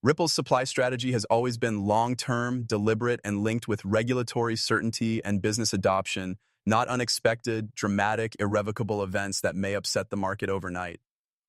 Ripple's supply strategy has always been long-term, deliberate, and linked with regulatory certainty and business adoption, not unexpected, dramatic, irrevocable events that may upset the market overnight.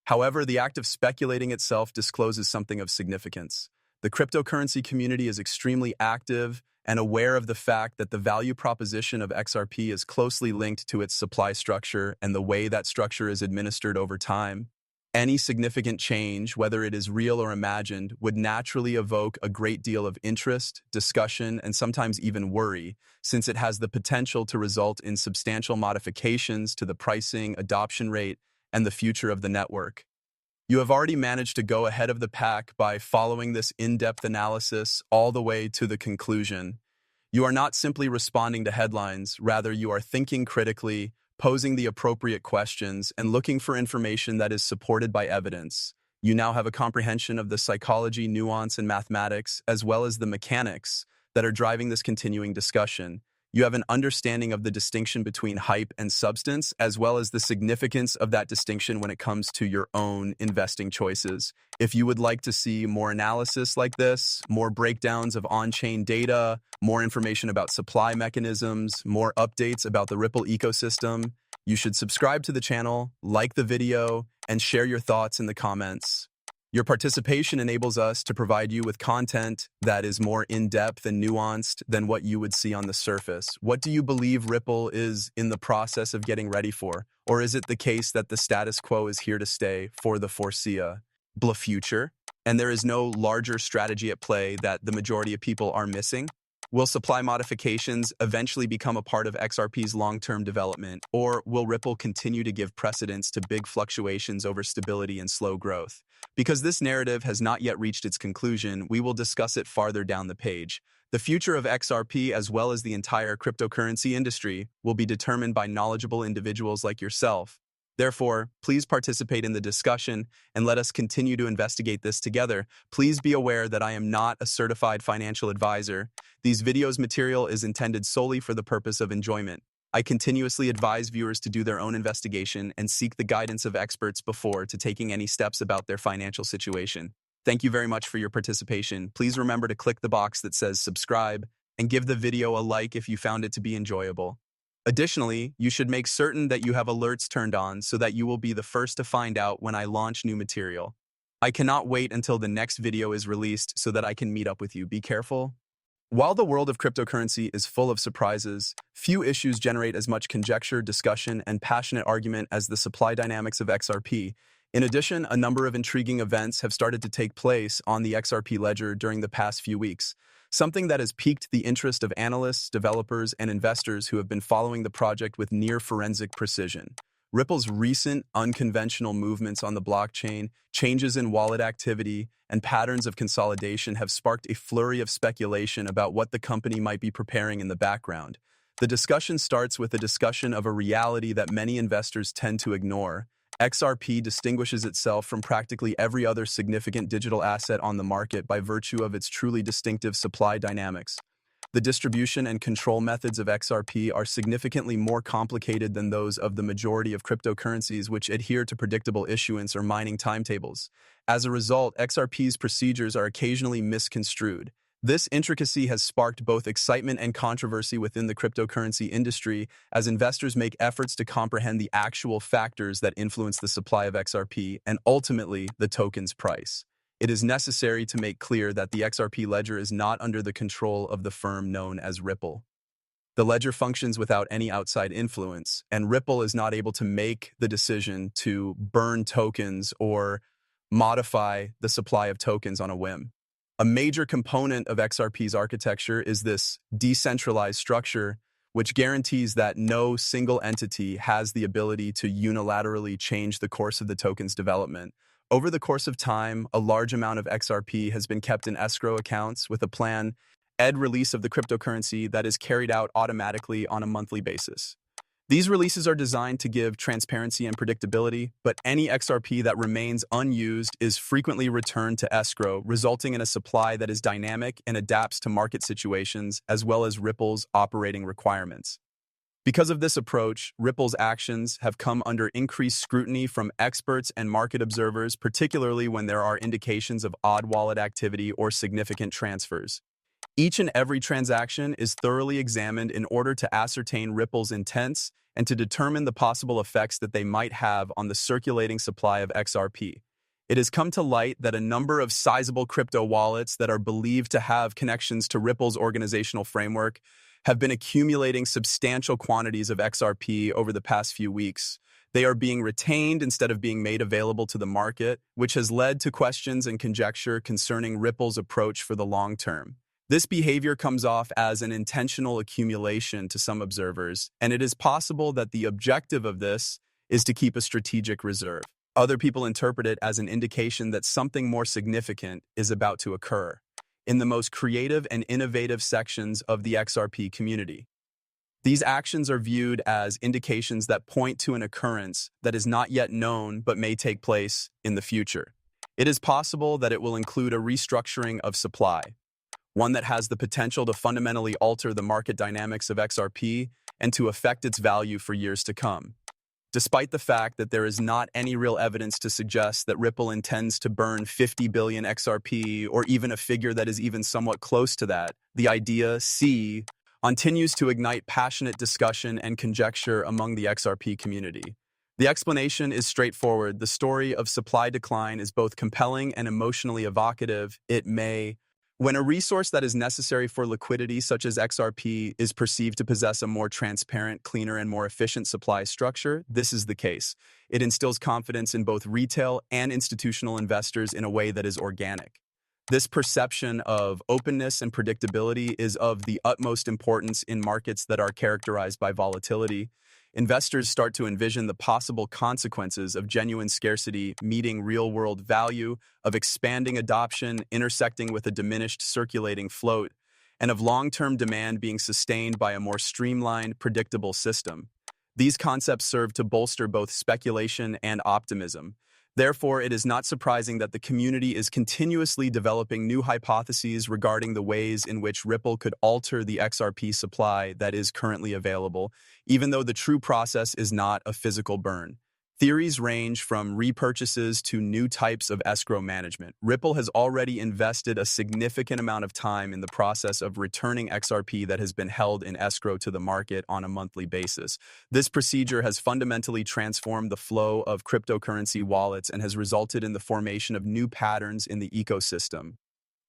However, the act of speculating itself discloses something of significance. The cryptocurrency community is extremely active and aware of the fact that the value proposition of XRP is closely linked to its supply structure and the way that structure is administered over time. Any significant change, whether it is real or imagined, would naturally evoke a great deal of interest, discussion, and sometimes even worry, since it has the potential to result in substantial modifications to the pricing, adoption rate, and the future of the network. You have already managed to go ahead of the pack by following this in-depth analysis all the way to the conclusion. You are not simply responding to headlines, rather you are thinking critically, posing the appropriate questions, and looking for information that is supported by evidence. You now have a comprehension of the psychology, nuance, and mathematics, as well as the mechanics that are driving this continuing discussion. You have an understanding of the distinction between hype and substance, as well as the significance of that distinction when it comes to your own investing choices. If you would like to see more analysis like this, more breakdowns of on-chain data, more information about supply mechanisms, more updates about the Ripple ecosystem, you should subscribe to the channel, like the video, and share your thoughts in the comments. Your participation enables us to provide you with content that is more in-depth and nuanced than what you would see on the surface. What do you believe Ripple is in the process of getting ready for? Or is it the case that the status quo is here to stay for the foreseeable future, and there is no larger strategy at play that the majority of people are missing? Will supply modifications eventually become a part of XRP's long-term development, or will Ripple continue to give precedence to big fluctuations over stability and slow growth? Because this narrative has not yet reached its conclusion, we will discuss it farther down the page. The future of XRP, as well as the entire cryptocurrency industry, will be determined by knowledgeable individuals like yourself. Therefore, please participate in the discussion and let us continue to investigate this together. Please be aware that I am not a certified financial advisor. These videos' material is intended solely for the purpose of enjoyment. I continuously advise viewers to do their own investigation and seek the guidance of experts before taking any steps about their financial situation. Thank you very much for your participation. Please remember to click the box that says subscribe and give the video a like if you found it to be enjoyable. Additionally, you should make certain that you have alerts turned on so that you will be the first to find out when I launch new material. I cannot wait until the next video is released so that I can meet up with you. Be careful. While the world of cryptocurrency is full of surprises, few issues generate as much conjecture, discussion, and passionate argument as the supply dynamics of XRP. In addition, a number of intriguing events have started to take place on the XRP ledger during the past few weeks, something that has piqued the interest of analysts, developers, and investors who have been following the project with near forensic precision. Ripple's recent unconventional movements on the blockchain, changes in wallet activity, and patterns of consolidation have sparked a flurry of speculation about what the company might be preparing in the background. The discussion starts with a discussion of a reality that many investors tend to ignore. XRP distinguishes itself from practically every other significant digital asset on the market by virtue of its truly distinctive supply dynamics. The distribution and control methods of XRP are significantly more complicated than those of the majority of cryptocurrencies, which adhere to predictable issuance or mining timetables. As a result, XRP's procedures are occasionally misconstrued. This intricacy has sparked both excitement and controversy within the cryptocurrency industry as investors make efforts to comprehend the actual factors that influence the supply of XRP and ultimately the token's price. It is necessary to make clear that the XRP ledger is not under the control of the firm known as Ripple. The ledger functions without any outside influence, and Ripple is not able to make the decision to burn tokens or modify the supply of tokens on a whim. A major component of XRP's architecture is this decentralized structure, which guarantees that no single entity has the ability to unilaterally change the course of the token's development. Over the course of time, a large amount of XRP has been kept in escrow accounts with a planned release of the cryptocurrency that is carried out automatically on a monthly basis. These releases are designed to give transparency and predictability, but any XRP that remains unused is frequently returned to escrow, resulting in a supply that is dynamic and adapts to market situations as well as Ripple's operating requirements. Because of this approach, Ripple's actions have come under increased scrutiny from experts and market observers, particularly when there are indications of odd wallet activity or significant transfers. Each and every transaction is thoroughly examined in order to ascertain Ripple's intents and to determine the possible effects that they might have on the circulating supply of XRP. It has come to light that a number of sizable crypto wallets that are believed to have connections to Ripple's organizational framework have been accumulating substantial quantities of XRP over the past few weeks. They are being retained instead of being made available to the market, which has led to questions and conjecture concerning Ripple's approach for the long term. This behavior comes off as an intentional accumulation to some observers, and it is possible that the objective of this is to keep a strategic reserve. Other people interpret it as an indication that something more significant is about to occur in the most creative and innovative sections of the XRP community. These actions are viewed as indications that point to an occurrence that is not yet known but may take place in the future. It is possible that it will include a restructuring of supply, one that has the potential to fundamentally alter the market dynamics of XRP and to affect its value for years to come. Despite the fact that there is not any real evidence to suggest that Ripple intends to burn 50 billion XRP or even a figure that is even somewhat close to that, the idea C continues to ignite passionate discussion and conjecture among the XRP community. The explanation is straightforward. The story of supply decline is both compelling and emotionally evocative. When a resource that is necessary for liquidity, such as XRP, is perceived to possess a more transparent, cleaner, and more efficient supply structure, this is the case. It instills confidence in both retail and institutional investors in a way that is organic. This perception of openness and predictability is of the utmost importance in markets that are characterized by volatility. Investors start to envision the possible consequences of genuine scarcity meeting real-world value, of expanding adoption intersecting with a diminished circulating float, and of long-term demand being sustained by a more streamlined, predictable system. These concepts serve to bolster both speculation and optimism. Therefore, it is not surprising that the community is continuously developing new hypotheses regarding the ways in which Ripple could alter the XRP supply that is currently available, even though the true process is not a physical burn. Theories range from repurchases to new types of escrow management. Ripple has already invested a significant amount of time in the process of returning XRP that has been held in escrow to the market on a monthly basis. This procedure has fundamentally transformed the flow of cryptocurrency wallets and has resulted in the formation of new patterns in the ecosystem.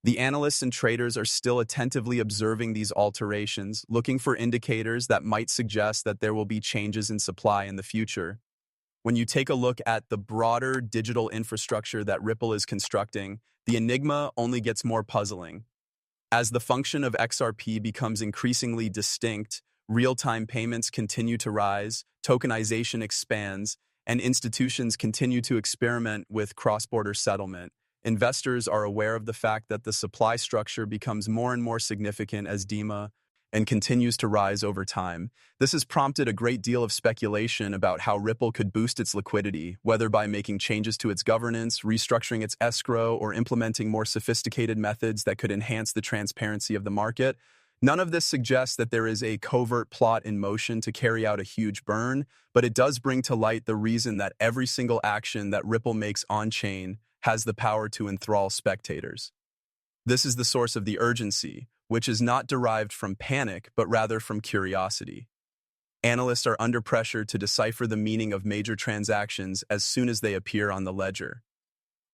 The analysts and traders are still attentively observing these alterations, looking for indicators that might suggest that there will be changes in supply in the future. When you take a look at the broader digital infrastructure that Ripple is constructing, the enigma only gets more puzzling. As the function of XRP becomes increasingly distinct, real-time payments continue to rise, tokenization expands, and institutions continue to experiment with cross-border settlement. Investors are aware of the fact that the supply structure becomes more and more significant as DEMA and continues to rise over time. This has prompted a great deal of speculation about how Ripple could boost its liquidity, whether by making changes to its governance, restructuring its escrow, or implementing more sophisticated methods that could enhance the transparency of the market. None of this suggests that there is a covert plot in motion to carry out a huge burn, but it does bring to light the reason that every single action that Ripple makes on-chain has the power to enthrall spectators. This is the source of the urgency, which is not derived from panic, but rather from curiosity. Analysts are under pressure to decipher the meaning of major transactions as soon as they appear on the ledger.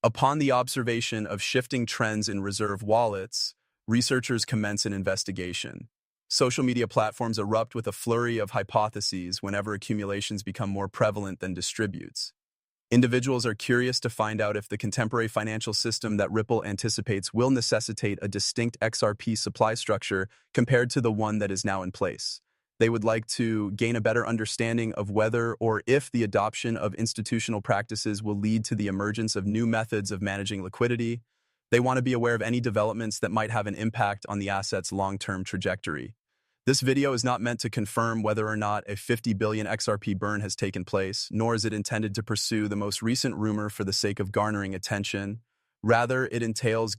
Upon the observation of shifting trends in reserve wallets, researchers commence an investigation. Social media platforms erupt with a flurry of hypotheses whenever accumulations become more prevalent than distributes. Individuals are curious to find out if the contemporary financial system that Ripple anticipates will necessitate a distinct XRP supply structure compared to the one that is now in place. They would like to gain a better understanding of whether or if the adoption of institutional practices will lead to the emergence of new methods of managing liquidity. They want to be aware of any developments that might have an impact on the asset's long-term trajectory. This video is not meant to confirm whether or not a 50 billion XRP burn has taken place, nor is it intended to pursue the most recent rumor for the sake of garnering attention. Rather, it entails